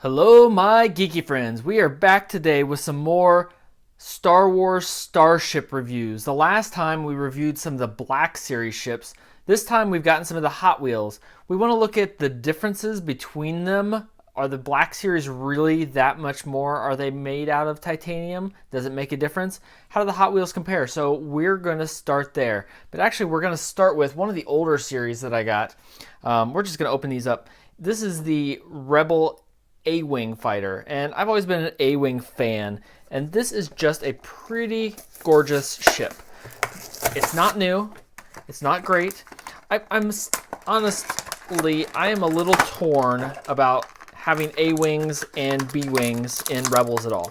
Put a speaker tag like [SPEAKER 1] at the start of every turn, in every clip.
[SPEAKER 1] Hello, my geeky friends. We are back today with some more Star Wars Starship reviews. The last time we reviewed some of the Black Series ships. This time we've gotten some of the Hot Wheels. We want to look at the differences between them. Are the Black Series really that much more? Are they made out of titanium? Does it make a difference? How do the Hot Wheels compare? So we're going to start there. But actually we're going to start with one of the older series that I got. We're just going to open these up. This is the Rebel A-Wing fighter, and I've always been an A-Wing fan, and this is just a pretty gorgeous ship. It's not new, it's not great. I'm honestly, I am a little torn about having A-Wings and B-Wings in Rebels at all.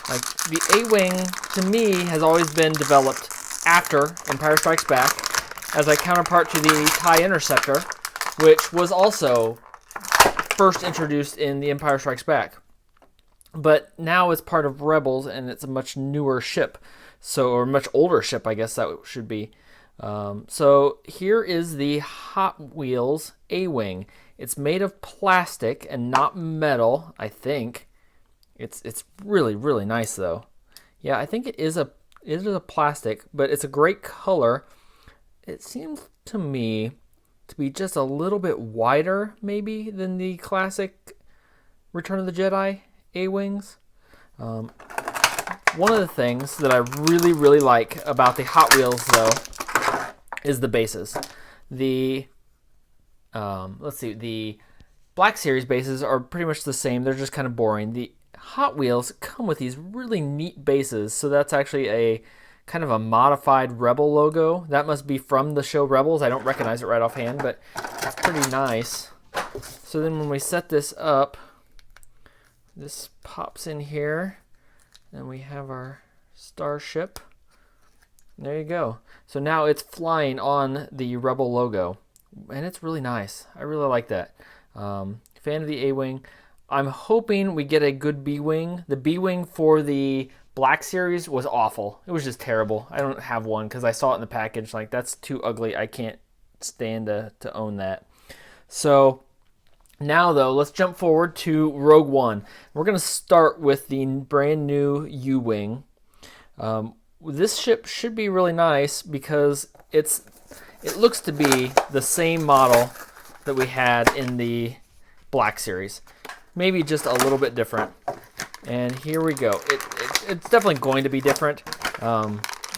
[SPEAKER 1] Like, the A-Wing, to me, has always been developed after Empire Strikes Back as a counterpart to the TIE Interceptor, which was also first introduced in The Empire Strikes Back. But now it's part of Rebels, and it's a much newer ship. Or a much older ship, I guess that should be. So here is the Hot Wheels A-Wing. It's made of plastic and not metal, I think. It's really, really nice, though. Yeah, I think it is a plastic, but it's a great color. It seems to me to be just a little bit wider, maybe, than the classic Return of the Jedi A-Wings. One of the things that I really, really like about the Hot Wheels, though, is the bases. The the Black Series bases are pretty much the same. They're just kind of boring. The Hot Wheels come with these really neat bases, so that's actually a kind of a modified Rebel logo. That must be from the show Rebels. I don't recognize it right offhand, but it's pretty nice. So then when we set this up, this pops in here, and we have our starship. There you go. So now it's flying on the Rebel logo, and it's really nice. I really like that. Fan of the A-Wing. I'm hoping we get a good B-Wing. The B-Wing for the Black Series was awful. It was just terrible. I don't have one because I saw it in the package. Like, that's too ugly. I can't stand to own that. So now, though, let's jump forward to Rogue One. We're going to start with the brand new U-Wing. This ship should be really nice because it looks to be the same model that we had in the Black Series. Maybe just a little bit different. And here we go. It's definitely going to be different.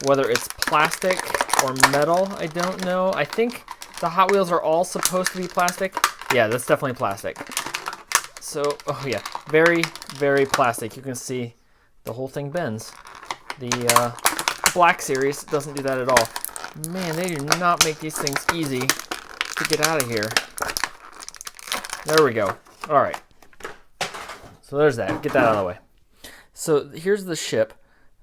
[SPEAKER 1] Whether it's plastic or metal, I don't know. I think the Hot Wheels are all supposed to be plastic. Yeah, that's definitely plastic. So, oh yeah, very, very plastic. You can see the whole thing bends. The Black Series doesn't do that at all. Man, they do not make these things easy to get out of here. There we go. All right. So there's that. Get that out of the way. So here's the ship.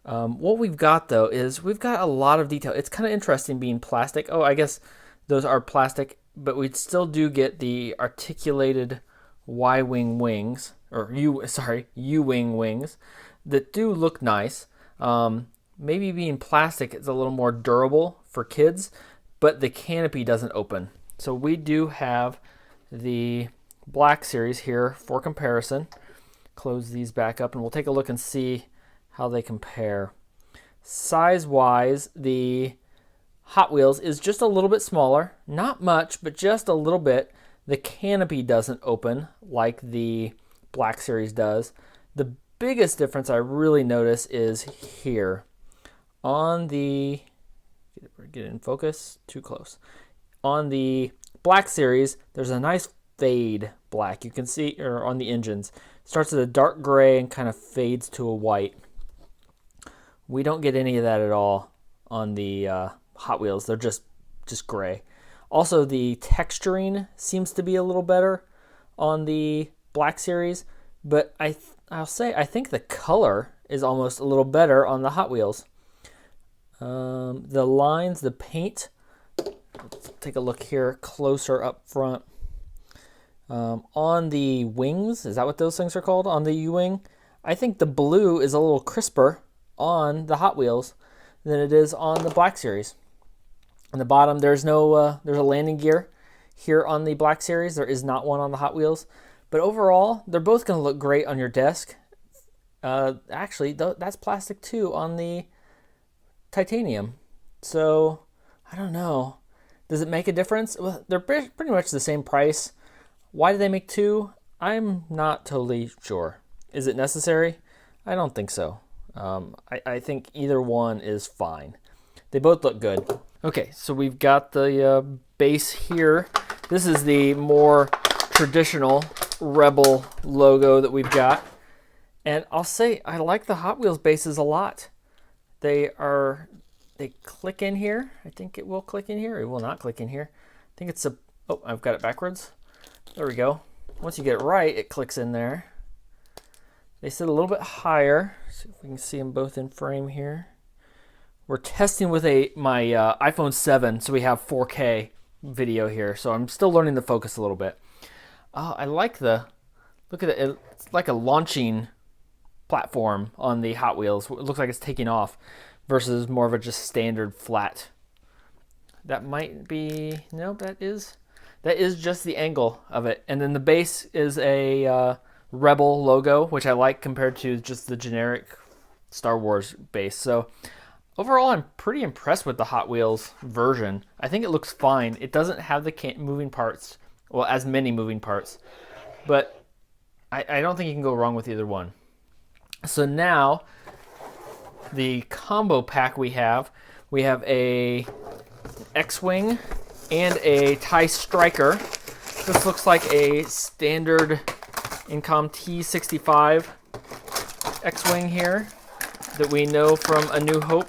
[SPEAKER 1] What we've got, though, is we've got a lot of detail. It's kind of interesting being plastic. Oh, I guess those are plastic, but we still do get the articulated Y-wing wings, or U-wing wings, that do look nice. Maybe being plastic is a little more durable for kids, but the canopy doesn't open. So we do have the Black Series here for comparison. Close these back up and we'll take a look and see how they compare. Size-wise, the Hot Wheels is just a little bit smaller. Not much, but just a little bit. The canopy doesn't open like the Black Series does. The biggest difference I really notice is here. On the, get it in focus, too close. On the Black Series, there's a nice fade black. You can see, or on the engines. Starts at a dark gray and kind of fades to a white. We don't get any of that at all on the Hot Wheels. They're just gray. Also, the texturing seems to be a little better on the Black Series, but I'll say I think the color is almost a little better on the Hot Wheels. The lines, the paint, let's take a look here closer up front. On the wings, is that what those things are called? On the U-Wing, I think the blue is a little crisper on the Hot Wheels than it is on the Black Series. On the bottom, there's a landing gear here on the Black Series. There is not one on the Hot Wheels. But overall, they're both going to look great on your desk. Actually, that's plastic too on the titanium. So, I don't know. Does it make a difference? Well, they're pretty much the same price. Why do they make two? I'm not totally sure. Is it necessary? I don't think so. I think either one is fine. They both look good. Okay, so we've got the base here. This is the more traditional Rebel logo that we've got. And I'll say I like the Hot Wheels bases a lot. They click in here. I think it will click in here. It will not click in here. I think it's oh, I've got it backwards. There we go. Once you get it right, it clicks in there. They sit a little bit higher. See if we can see them both in frame here. We're testing with my iPhone 7, so we have 4K video here. So I'm still learning to focus a little bit. I like look at it. It's like a launching platform on the Hot Wheels. It looks like it's taking off versus more of a just standard flat. That might be, no, that is just the angle of it. And then the base is a Rebel logo, which I like compared to just the generic Star Wars base. So overall, I'm pretty impressed with the Hot Wheels version. I think it looks fine. It doesn't have the moving parts, well, as many moving parts, but I don't think you can go wrong with either one. So now, the combo pack we have a X-Wing and a TIE Striker. This looks like a standard Incom T-65 X-Wing here that we know from A New Hope.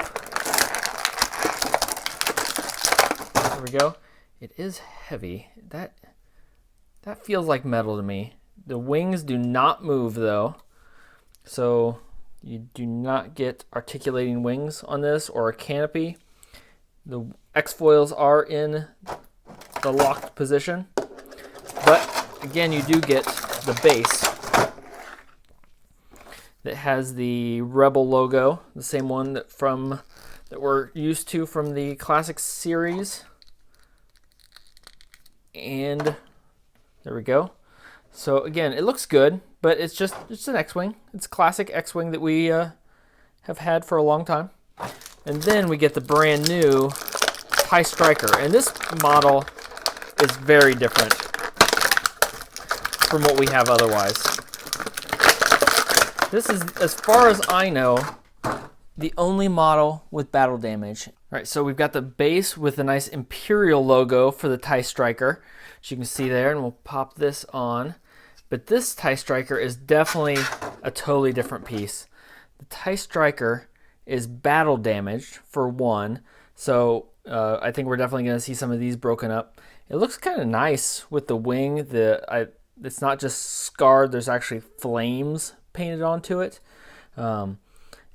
[SPEAKER 1] There we go. It is heavy. That feels like metal to me. The wings do not move though. So you do not get articulating wings on this or a canopy. The X-foils are in the locked position. But again, you do get the base that has the Rebel logo, the same one that we're used to from the classic series. And there we go. So again, it looks good, but it's an X-Wing. It's a classic X-Wing that we have had for a long time. And then we get the brand new TIE Striker. And this model is very different from what we have otherwise. This is, as far as I know, the only model with battle damage. All right, so we've got the base with a nice Imperial logo for the TIE Striker, as you can see there, and we'll pop this on. But this TIE Striker is definitely a totally different piece. The TIE Striker is battle damaged for one, so I think we're definitely going to see some of these broken up. It looks kind of nice with the wing. It's not just scarred, there's actually flames painted onto it. And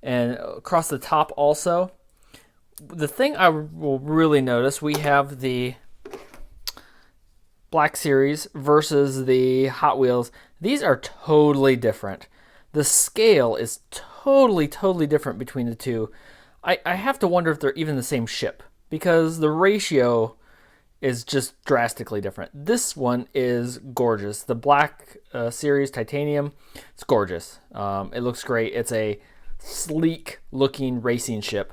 [SPEAKER 1] across the top also. The thing I will really notice, we have the Black Series versus the Hot Wheels. These are totally different. The scale is totally different between the two. I have to wonder if they're even the same ship, because the ratio is just drastically different. This one is gorgeous. The Black Series Titanium, it's gorgeous. It looks great. It's a sleek looking racing ship.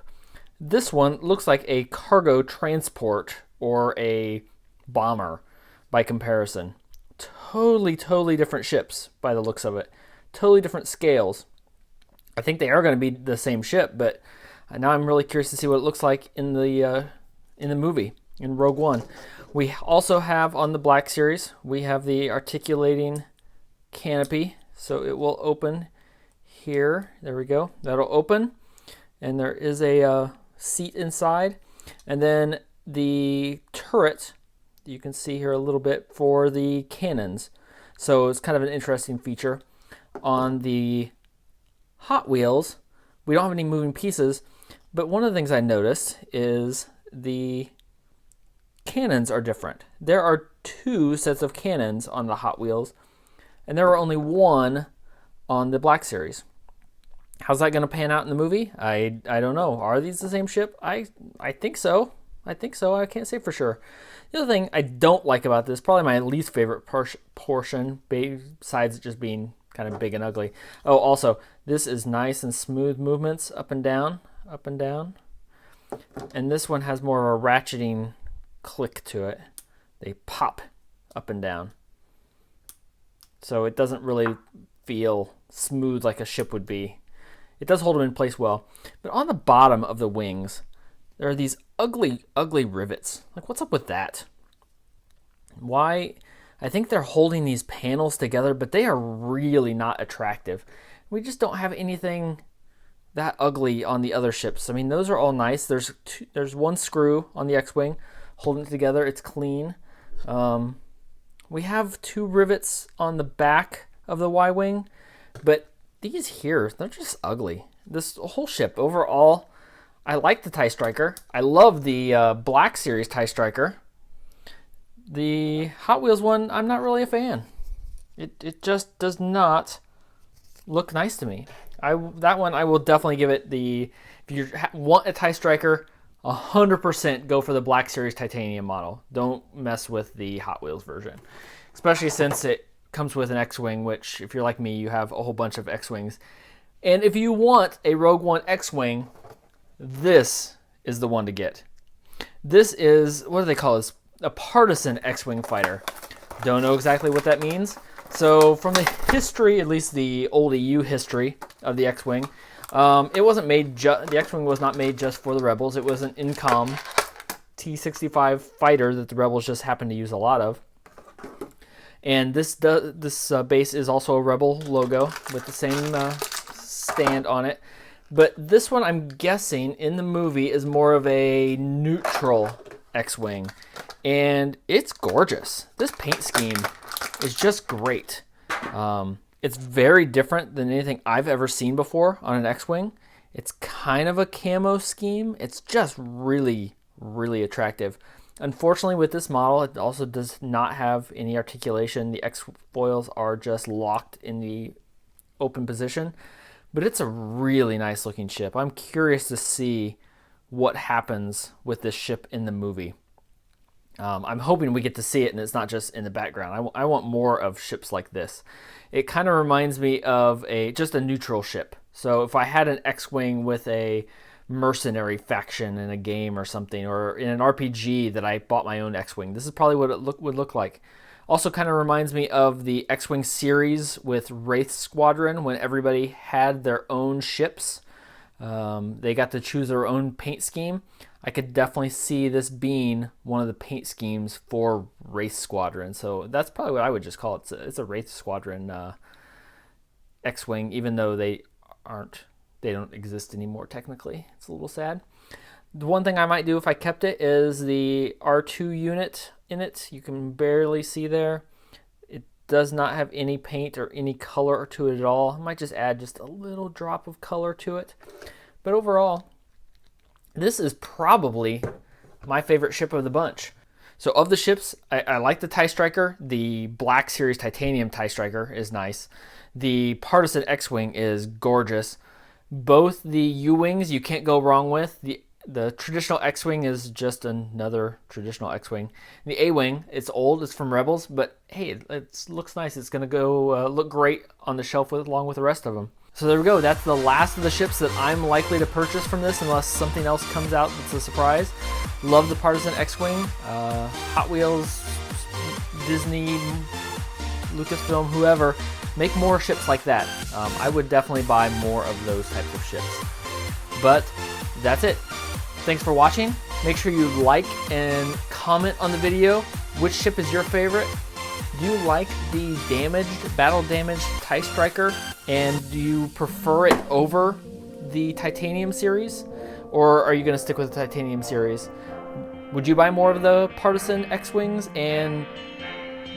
[SPEAKER 1] This one looks like a cargo transport or a bomber by comparison. Totally different ships by the looks of it. Totally different scales. I think they are going to be the same ship, but now I'm really curious to see what it looks like in the movie, in Rogue One. We also have on the Black Series, we have the articulating canopy, so it will open here. There we go. That'll open, and there is a seat inside, and then the turret you can see here a little bit for the cannons. So it's kind of an interesting feature. On the Hot Wheels, we don't have any moving pieces, but one of the things I noticed is the cannons are different. There are two sets of cannons on the Hot Wheels, and there are only one on the Black Series. How's that going to pan out in the movie? I don't know. Are these the same ship? I think so. I think so. I can't say for sure. The other thing I don't like about this, probably my least favorite portion, besides it just being kind of big and ugly. Oh, also, this is nice and smooth movements up and down, up and down. And this one has more of a ratcheting click to it. They pop up and down. So it doesn't really feel smooth like a ship would be. It does hold them in place well. But on the bottom of the wings, there are these ugly, ugly rivets. Like, what's up with that? Why? I think they're holding these panels together, but they are really not attractive. We just don't have anything that ugly on the other ships. I mean, those are all nice. There's one screw on the X-Wing holding it together. It's clean. We have 2 rivets on the back of the Y-Wing, but these here, they're just ugly. This whole ship overall, I like the TIE Striker. I love the Black Series TIE Striker. The Hot Wheels one, I'm not really a fan. It just does not look nice to me. That one, I will definitely give it the, if you want a TIE Striker, 100% go for the Black Series titanium model. Don't mess with the Hot Wheels version. Especially since it comes with an X-Wing, which, if you're like me, you have a whole bunch of X-Wings. And if you want a Rogue One X-Wing, this is the one to get. This is, what do they call this? A Partisan X-Wing fighter. Don't know exactly what that means. So from the history, at least the old EU history of the X-Wing, it wasn't made, the X-Wing was not made just for the Rebels. It was an Incom T-65 fighter that the Rebels just happened to use a lot of. And this base is also a Rebel logo with the same stand on it. But this one, I'm guessing, in the movie is more of a neutral X-Wing. And it's gorgeous. This paint scheme is just great. It's very different than anything I've ever seen before on an X-Wing. It's kind of a camo scheme. It's just really, really attractive. Unfortunately, with this model, it also does not have any articulation. The X-foils are just locked in the open position. But it's a really nice looking ship. I'm curious to see what happens with this ship in the movie. I'm hoping we get to see it and it's not just in the background. I want more of ships like this. It kind of reminds me of just a neutral ship. So if I had an X-Wing with a mercenary faction in a game or something, or in an RPG that I bought my own X-Wing, this is probably what it would look like. Also kind of reminds me of the X-Wing series with Wraith Squadron, when everybody had their own ships. They got to choose their own paint scheme. I could definitely see this being one of the paint schemes for Wraith Squadron. So that's probably what I would just call it. It's a Wraith Squadron X-Wing, even though they don't exist anymore technically. It's a little sad. The one thing I might do if I kept it is the R2 unit in it. You can barely see there. It does not have any paint or any color to it at all. I might just add just a little drop of color to it. But overall, this is probably my favorite ship of the bunch. So of the ships, I like the TIE Striker. The Black Series Titanium TIE Striker is nice. The Partisan X-Wing is gorgeous. Both the U-Wings you can't go wrong with. The traditional X-Wing is just another traditional X-Wing. The A-Wing, it's old, it's from Rebels, but hey, it looks nice. It's going to go look great on the shelf along with the rest of them. So there we go. That's the last of the ships that I'm likely to purchase from this unless something else comes out that's a surprise. Love the Partisan X-Wing. Hot Wheels, Disney, Lucasfilm, whoever, make more ships like that. I would definitely buy more of those types of ships. But that's it. Thanks for watching. Make sure you like and comment on the video. Which ship is your favorite? Do you like the battle damaged TIE Striker? And do you prefer it over the Titanium series? Or are you going to stick with the Titanium series? Would you buy more of the Partisan X-Wings? And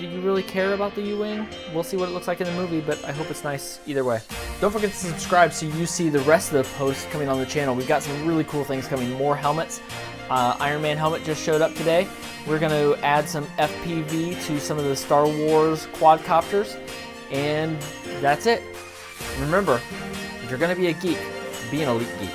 [SPEAKER 1] do you really care about the U-Wing? We'll see what it looks like in the movie, but I hope it's nice either way. Don't forget to subscribe so you see the rest of the posts coming on the channel. We've got some really cool things coming. More helmets. Iron Man helmet just showed up today. We're going to add some FPV to some of the Star Wars quadcopters. And that's it. Remember, if you're going to be a geek, be an Elite Geek.